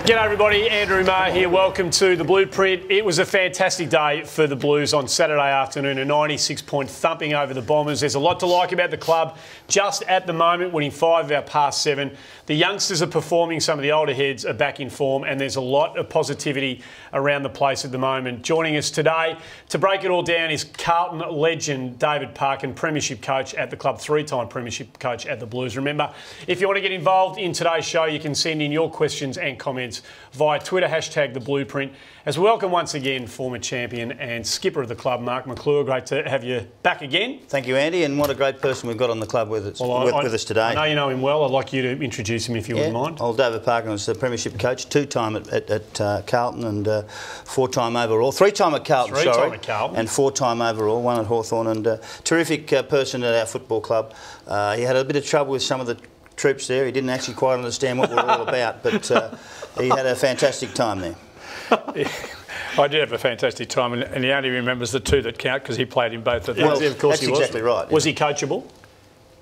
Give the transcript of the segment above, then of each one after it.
G'day everybody, Andrew Maher here. Welcome to The Blueprint. It was a fantastic day for the Blues on Saturday afternoon, a 96-point thumping over the Bombers. There's a lot to like about the club just at the moment, winning 5 of our past 7. The youngsters are performing, some of the older heads are back in form, and there's a lot of positivity around the place at the moment. Joining us today to break it all down is Carlton legend David Parkin, Premiership coach at the club, 3-time Premiership coach at the Blues. Remember, if you want to get involved in today's show, you can send in your questions and comments via Twitter, hashtag The Blueprint. As we welcome once again former champion and skipper of the club, Mark McClure. Great to have you back again. Thank you, Andy, and what a great person we've got on the club with us today. I know you know him well. I'd like you to introduce him if you wouldn't mind. Old David Parkin was the Premiership coach, 2-time at Carlton and 4-time overall. 3-time at Carlton, at Carlton. And 4-time overall, 1 at Hawthorn, and terrific person at our football club. He had a bit of trouble with some of the troops there. He didn't actually quite understand what we were all about, but he had a fantastic time there. I did have a fantastic time, and he only remembers the 2 that count because he played in both of them. Well, of course, that's exactly right. Was he coachable?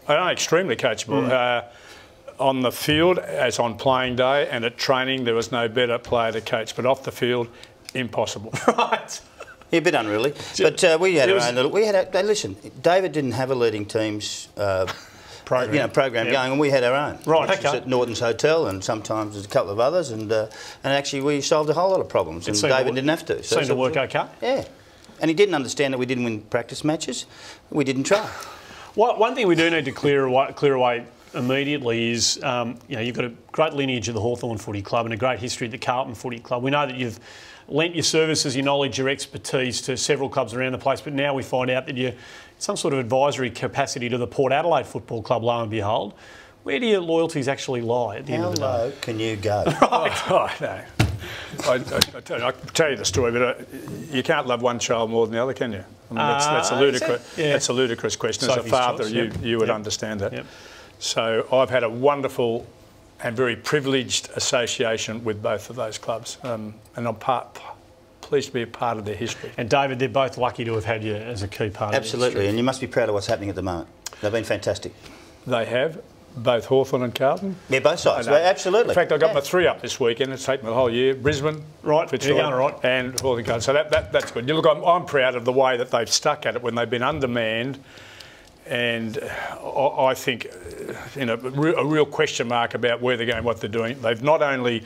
I know, extremely coachable. On the field, as on playing day, and at training, there was no better player to coach. But off the field, impossible. Right. Yeah, a bit unruly. But we had our own little... listen, David didn't have a leading teams... program going, and we had our own. Right, okay. At Norton's Hotel, and sometimes there's a couple of others, and actually we solved a whole lot of problems, and David didn't have to. So seemed to work okay? Yeah. And he didn't understand that we didn't win practice matches. We didn't try. Well, one thing we do need to clear away immediately is, you've got a great lineage of the Hawthorn Footy Club and a great history at the Carlton Footy Club. We know that you've lent your services, your knowledge, your expertise to several clubs around the place, but now we find out that you're some sort of advisory capacity to the Port Adelaide Football Club, lo and behold. Where do your loyalties actually lie at the end of the day? How low can you go? Right. I tell you the story, but you can't love one child more than the other, can you? I mean, that's a ludicrous. Yeah. That's a ludicrous question. As a father, you would understand that. Yep. So I've had a wonderful and very privileged association with both of those clubs, and I'm pleased to be a part of their history. And David, they're both lucky to have had you as a key part of Absolutely, and you must be proud of what's happening at the moment. They've been fantastic. They have, both Hawthorn and Carlton. Yeah, both sides, absolutely. In fact, I got my 3 up this weekend. It's taken me the whole year. Brisbane, Fitzroy, and Hawthorn Carlton. So that's good. You look, I'm proud of the way that they've stuck at it when they've been undermanned. And I think, a real question mark about where they're going, what they're doing. They've not only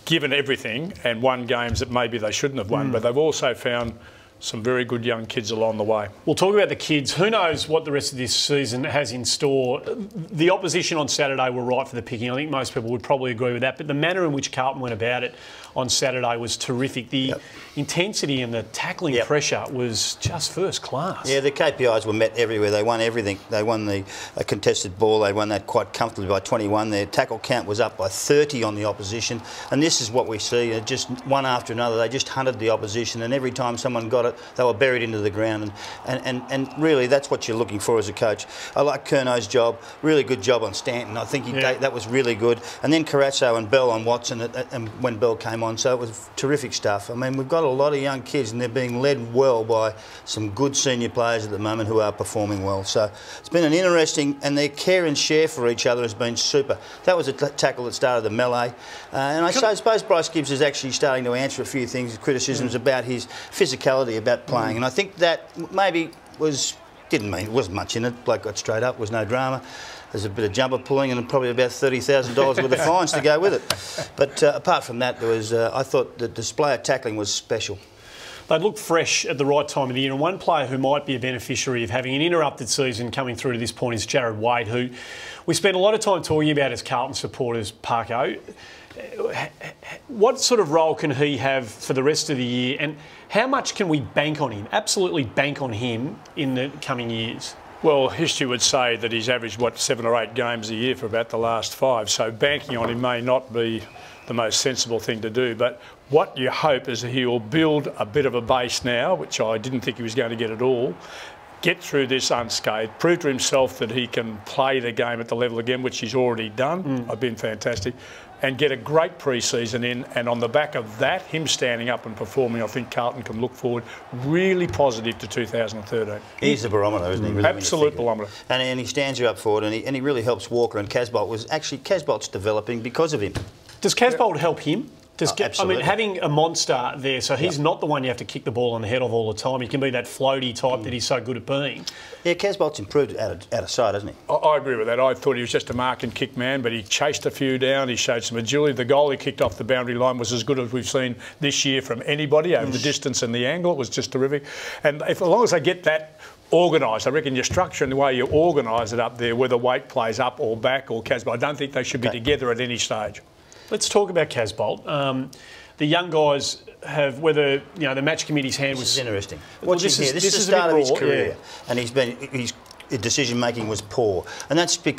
given everything and won games that maybe they shouldn't have won, but they've also found some very good young kids along the way. We'll talk about the kids. Who knows what the rest of this season has in store? The opposition on Saturday were right for the picking. I think most people would probably agree with that. But the manner in which Carlton went about it on Saturday was terrific. The intensity and the tackling pressure was just first class. Yeah, the KPIs were met everywhere. They won everything. They won the contested ball. They won that quite comfortably by 21. Their tackle count was up by 30 on the opposition. And this is what we see, just one after another. They just hunted the opposition, and every time someone got it, they were buried into the ground. And really, that's what you're looking for as a coach. I like Curno's job. Really good job on Stanton. I think that was really good. And then Carasso and Bell on Watson, and when Bell came on, so it was terrific stuff. I mean, we've got a lot of young kids, and they're being led well by some good senior players at the moment who are performing well. So it's been an interesting, and their care and share for each other has been super. That was a tackle that started the melee. And I suppose Bryce Gibbs is actually starting to answer a few things, criticisms about his physicality, about playing. And I think that maybe it wasn't much in it. Bloke got straight up, was no drama. There's a bit of jumper pulling and probably about $30,000 worth of fines to go with it. But apart from that, there was, I thought the display of tackling was special. They look fresh at the right time of the year, and one player who might be a beneficiary of having an interrupted season coming through to this point is Jared Wade, who we spent a lot of time talking about as Carlton supporters, Parko. What sort of role can he have for the rest of the year, and how much can we bank on him, absolutely bank on him in the coming years? Well, history would say that he's averaged, 7 or 8 games a year for about the last 5, so banking on him may not be the most sensible thing to do. But what you hope is that he will build a bit of a base now, which I didn't think he was going to get at all, get through this unscathed, prove to himself that he can play the game at the level again, which he's already done. I've been fantastic. And get a great pre-season in, and on the back of that, him standing up and performing, I think Carlton can look forward really positive to 2013. He's the barometer, isn't he? Really, absolute barometer. And he stands you up forward, and he really helps Walker, and Casbolt was actually, Casbolt's developing because of him. Does Casbolt help him? Absolutely. Having a monster there, so he's not the one you have to kick the ball on the head of all the time. He can be that floaty type that he's so good at being. Yeah, Casbolt's improved out of sight, hasn't he? I agree with that. I thought he was just a mark and kick man, but he chased a few down. He showed some agility. The goal he kicked off the boundary line was as good as we've seen this year from anybody over the distance and the angle. It was just terrific. And as long as they get that organised, I reckon your structure and the way you organise it up there, whether weight plays up or back or Casbolt, I don't think they should be together at any stage. Let's talk about Casbolt. The young guys have, whether the match committee's hand was... This is interesting. Watch him here. This is the start of his career, and his decision making was poor, and that's to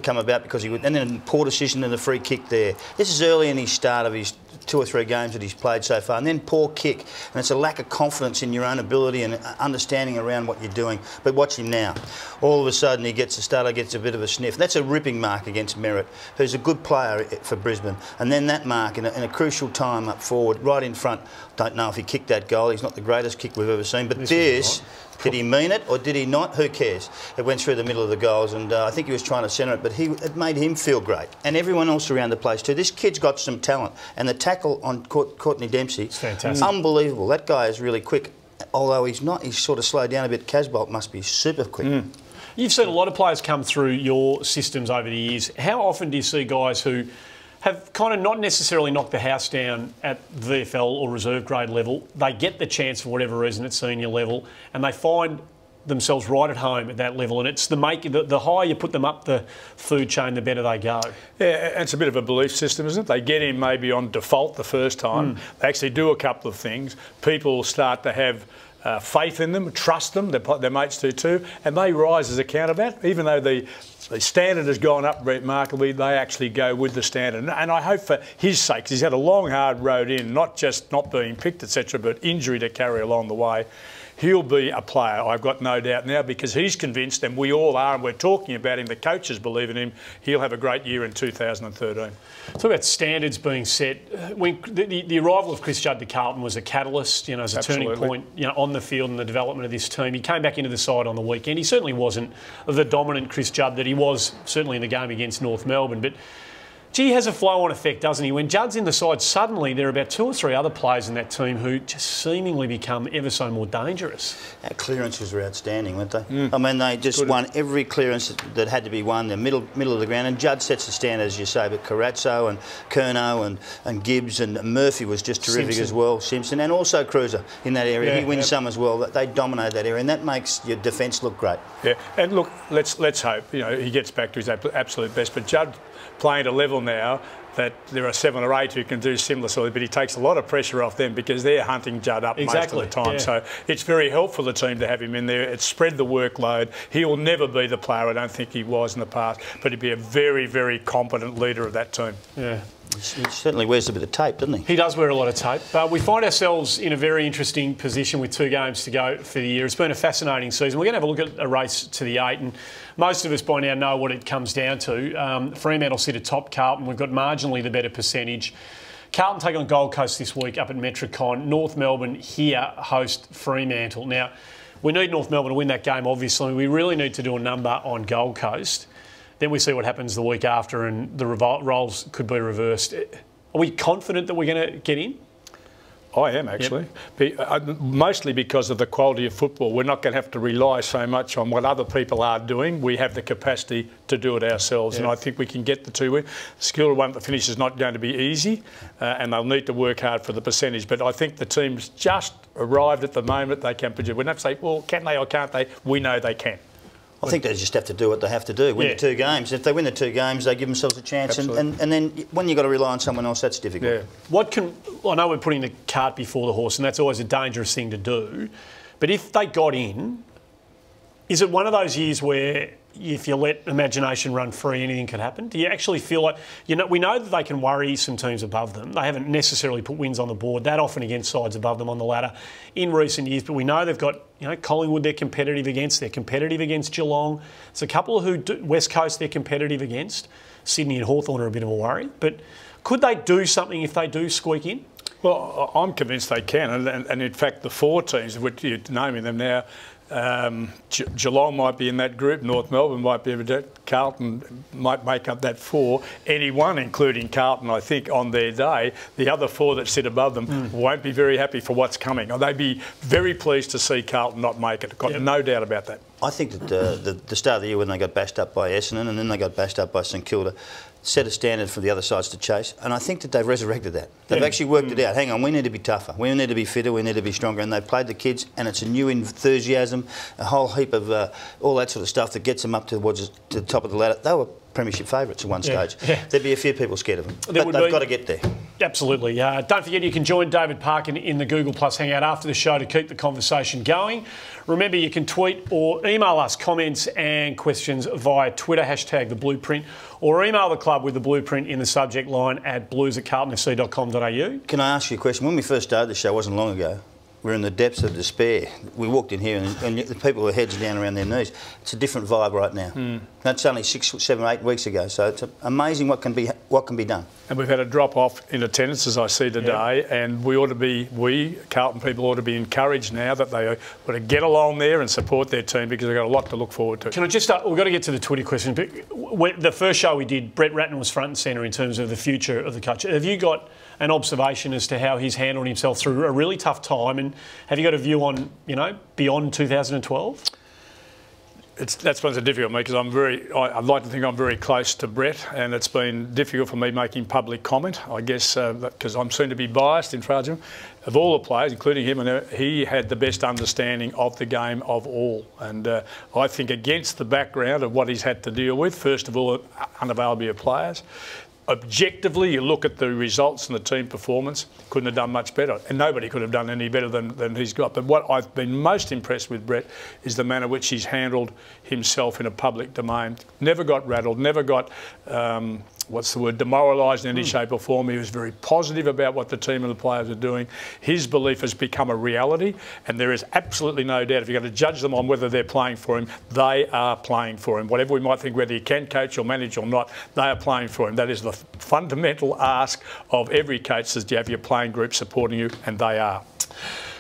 come about because and then a poor decision and the free kick there. This is early in his start of his 2 or 3 games that he's played so far, and then poor kick, and it's a lack of confidence in your own ability and understanding around what you're doing. But watch him now. All of a sudden he gets a starter, gets a bit of a sniff. That's a ripping mark against Merritt, who's a good player for Brisbane, and then that mark in a crucial time up forward, right in front. Don't know if he kicked that goal. He's not the greatest kick we've ever seen, but this did he mean it or did he not? Who cares? It went through the middle of the goals, and I think he was trying to centre it, but it made him feel great, and everyone else around the place too. This kid's got some talent, and the tackle on Courtney Dempsey, fantastic, unbelievable. That guy is really quick, although he's not. He's sort of slowed down a bit. Casbolt must be super quick. You've seen a lot of players come through your systems over the years. How often do you see guys who have kind of not necessarily knocked the house down at VFL or reserve grade level, they get the chance for whatever reason at senior level, and they find themselves right at home at that level, and it's the higher you put them up the food chain, the better they go. Yeah, it's a bit of a belief system, isn't it? They get in maybe on default the first time. They actually do a couple of things. People start to have faith in them, trust them, their mates do too, and they rise as account of that. Even though the standard has gone up remarkably, they actually go with the standard. And I hope for his sake, 'cause he's had a long, hard road in, not just not being picked, etc., but injury to carry along the way. He'll be a player, I've got no doubt now, because he's convinced, and we all are, and we're talking about him, the coaches believe in him, he'll have a great year in 2013. Talk about standards being set. When the arrival of Chris Judd to Carlton was a catalyst, as a turning point, on the field and the development of this team. He came back into the side on the weekend. He certainly wasn't the dominant Chris Judd that he was certainly in the game against North Melbourne, but gee, he has a flow-on effect, doesn't he? When Judd's in the side, suddenly there are about 2 or 3 other players in that team who just seemingly become ever so more dangerous. Our clearances were outstanding, weren't they? I mean, they just won every clearance that had to be won, the middle of the ground. And Judd sets the standard, as you say, but Carazzo and Curnow and Gibbs and Murphy was just terrific as well, Simpson, and also Cruiser in that area. He wins some as well. They dominate that area, and that makes your defence look great. Yeah, and look, let's hope he gets back to his absolute best. But Judd playing at a level now that there are 7 or 8 who can do similar sort of, but he takes a lot of pressure off them because they're hunting Judd up most of the time. So it's very helpful for the team to have him in there. It's spread the workload. He'll never be the player I don't think he was in the past, but he'd be a very, very competent leader of that team. Yeah. He certainly wears a bit of tape, doesn't he? He does wear a lot of tape. But we find ourselves in a very interesting position with 2 games to go for the year. It's been a fascinating season. We're going to have a look at a race to the 8, and most of us by now know what it comes down to. Fremantle sit atop Carlton. We've got marginally the better percentage. Carlton take on Gold Coast this week up at Metricon. North Melbourne here host Fremantle. Now, we need North Melbourne to win that game, obviously. We really need to do a number on Gold Coast. Then we see what happens the week after, and the roles could be reversed. Are we confident that we're going to get in? I am, actually. Mostly because of the quality of football. We're not going to have to rely so much on what other people are doing. We have the capacity to do it ourselves, and I think we can get the 2 wins. The skill one at the finish is not going to be easy, and they'll need to work hard for the percentage. But I think the team's just arrived at the moment they can produce. We don't have to say, well, can they or can't they? We know they can. I think they just have to do what they have to do, win the 2 games. If they win the 2 games, they give themselves a chance. And then when you've got to rely on someone else, that's difficult. Yeah. I know we're putting the cart before the horse, and that's always a dangerous thing to do. But if they got in, is it one of those years where if you let imagination run free, anything could happen? Do you actually feel like, we know that they can worry some teams above them. They haven't necessarily put wins on the board that often against sides above them on the ladder in recent years, but we know they've got, Collingwood they're competitive against. They're competitive against Geelong. There's a couple of West Coast they're competitive against. Sydney and Hawthorn are a bit of a worry. But could they do something if they do squeak in? Well, I'm convinced they can. And in fact, the 4 teams, which you're naming them now, Geelong might be in that group, North Melbourne might be in that, Carlton might make up that 4. Anyone, including Carlton, I think, on their day, the other 4 that sit above them won't be very happy for what's coming. They'd be very pleased to see Carlton not make it. Got no doubt about that. I think that the start of the year when they got bashed up by Essendon and then they got bashed up by St Kilda set a standard for the other sides to chase, and I think that they've resurrected that. They've actually worked it out. Hang on, we need to be tougher, we need to be fitter, we need to be stronger, and they've played the kids, and it's a new enthusiasm, a whole heap of all that sort of stuff that gets them up towards the top of the ladder. They were premiership favourites at one stage. There'd be a few people scared of them, but they've got to get there. Absolutely. Don't forget you can join David Parkin in the Google Plus Hangout after the show to keep the conversation going. Remember, you can tweet or email us comments and questions via Twitter, hashtag The Blueprint, or email the club with The Blueprint in the subject line at blues@carltonfc.com.au. Can I ask you a question? When we first started the show, wasn't long ago, we were in the depths of despair. We walked in here and the people were heads down around their knees. It's a different vibe right now. That's only 6, 7, 8 weeks ago. So it's amazing what can be done. And we've had a drop off in attendance, as I see today, and we Carlton people ought to be encouraged now that they ought to get along there and support their team because they've got a lot to look forward to. Can I just we've got to get to the Twitter question. But the first show we did, Brett Ratten was front and centre in terms of the future of the coach. Have you got an observation as to how he's handled himself through a really tough time, and have you got a view on, beyond 2012? That's one's difficult for me because I'd like to think I'm very close to Brett, and it's been difficult for me making public comment, I guess, because I'm soon to be biased in front of him. Of all the players, including him, and he had the best understanding of the game of all. And I think against the background of what he's had to deal with, first of all, unavailability of players, objectively, you look at the results and the team performance, couldn't have done much better. And nobody could have done any better than he's got. But what I've been most impressed with Brett is the manner which he's handled himself in a public domain. Never got rattled, never got, demoralised in any shape or form. He was very positive about what the team and the players are doing. His belief has become a reality, and there is absolutely no doubt if you're going to judge them on whether they're playing for him, they are playing for him. Whatever we might think, whether he can coach or manage or not, they are playing for him. That is the fundamental ask of every coach, is to have your playing group supporting you, and they are.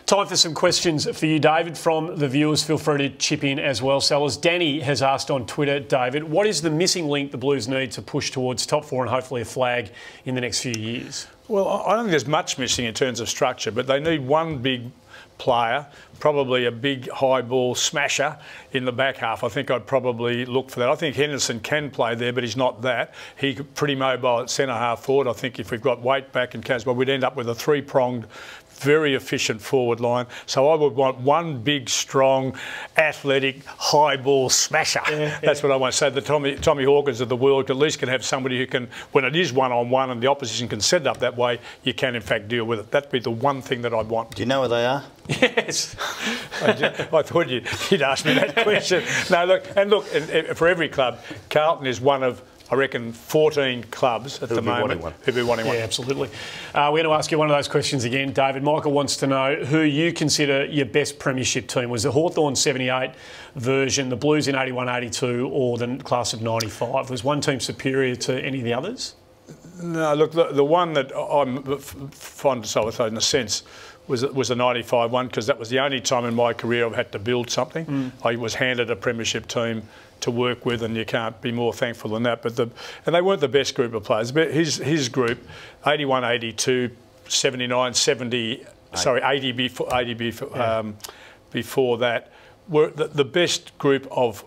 Time for some questions for you, David, from the viewers. Feel free to chip in as well, sellers. Danny has asked on Twitter, David, what is the missing link the Blues need to push towards top 4 and hopefully a flag in the next few years? Well, I don't think there's much missing in terms of structure, but they need one big player, probably a big high ball smasher in the back half. I think I'd probably look for that. I think Henderson can play there, but he's not that. He's pretty mobile at centre half forward. I think if we've got Waite back and Caswell, we'd end up with a 3-pronged, very efficient forward line. So I would want one big, strong, athletic, high ball smasher. That's what I want. So the Tommy Hawkins of the world at least can have somebody who can, when it is one-on-one and the opposition can set it up that way, you can in fact deal with it. That'd be the one thing that I'd want. Do you know where they are? Yes. I thought you'd ask me that question. No, look, and for every club, Carlton is one of, I reckon, 14 clubs at the moment who'd be wanting one. Yeah, absolutely. We're going to ask you one of those questions again, David. Michael wants to know who you consider your best premiership team. Was the Hawthorn 78 version, the Blues in 81-82, or the class of 95? Was one team superior to any of the others? No, look, the one that I'm fond of, in a sense, was the 95 one, because that was the only time in my career I've had to build something. I was handed a premiership team to work with, and you can't be more thankful than that. But and they weren't the best group of players. But his group, 81, 82, 79, 70, sorry, 80 before that, were the best group of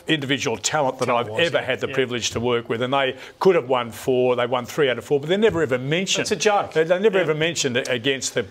individual talent that I've ever had the privilege to work with, and they could have won 4, they won 3 out of 4, but they're never ever mentioned. It's a joke. They never ever mentioned against the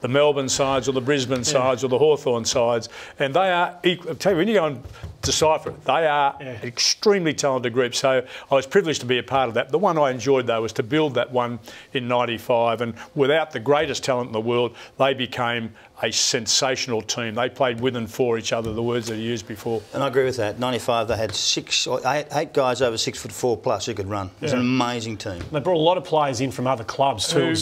Melbourne sides or the Brisbane sides or the Hawthorn sides, and they are equal. I'll tell you, when you go and decipher it, they are an extremely talented group. So I was privileged to be a part of that. The one I enjoyed, though, was to build that one in 95, and without the greatest talent in the world, they became a sensational team. They played with and for each other, the words that he used before. And I agree with that. 95, they had 8 guys over 6'4" plus who could run. It was an amazing team. They brought a lot of players in from other clubs too.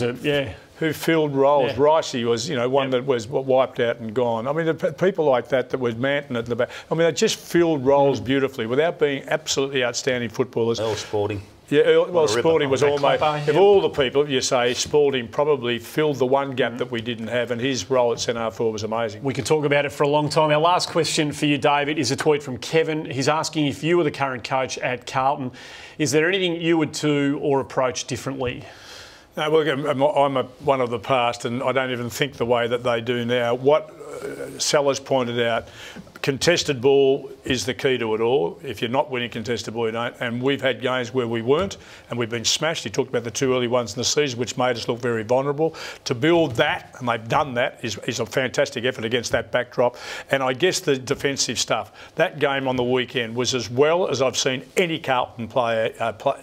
Who filled roles. Ricey was, one that was wiped out and gone. I mean, the people like that was Manton at the back. I mean, they just filled roles beautifully without being absolutely outstanding footballers. They were sporting. Yeah, well, Spalding was almost... Copper, Of all the people, you say, Spalding probably filled the one gap that we didn't have, and his role at centre forward was amazing. We can talk about it for a long time. Our last question for you, David, is a tweet from Kevin. He's asking if you were the current coach at Carlton, is there anything you would do or approach differently? No, well, I'm one of the past, and I don't even think the way that they do now. What Sellers pointed out, contested ball is the key to it all. If you're not winning contested ball, you don't. And we've had games where we weren't, and we've been smashed. He talked about the 2 early ones in the season, which made us look very vulnerable. To build that, and they've done that, is a fantastic effort against that backdrop. And I guess the defensive stuff, that game on the weekend was as well as I've seen any Carlton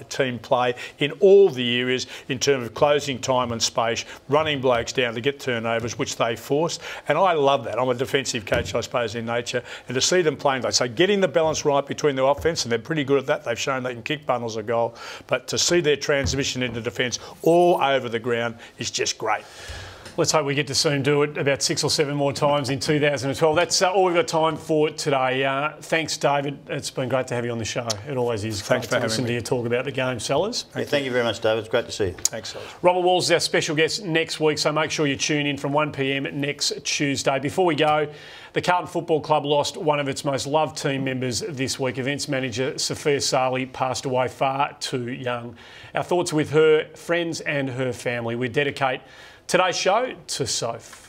team play in all the areas in terms of closing time and space, running blokes down to get turnovers, which they forced. And I love that. I'm a defensive coach, I suppose, in nature. And to see them playing, they say getting the balance right between the offence, and they're pretty good at that. They've shown they can kick bundles of goal. But to see their transition into defence all over the ground is just great. Let's hope we get to see him do it about 6 or 7 more times in 2012. That's all we've got time for today. Thanks, David. It's been great to have you on the show. It always is. Thanks great for to listen having me. to you talk about the game, Sellers. Thank you very much, David. It's great to see you. Thanks, Sellers. Robert Walls is our special guest next week, so make sure you tune in from 1 p.m. next Tuesday. Before we go, the Carlton Football Club lost one of its most loved team members this week. Events manager Sophia Sali passed away far too young. Our thoughts are with her, friends and her family. We dedicate today's show to Soph.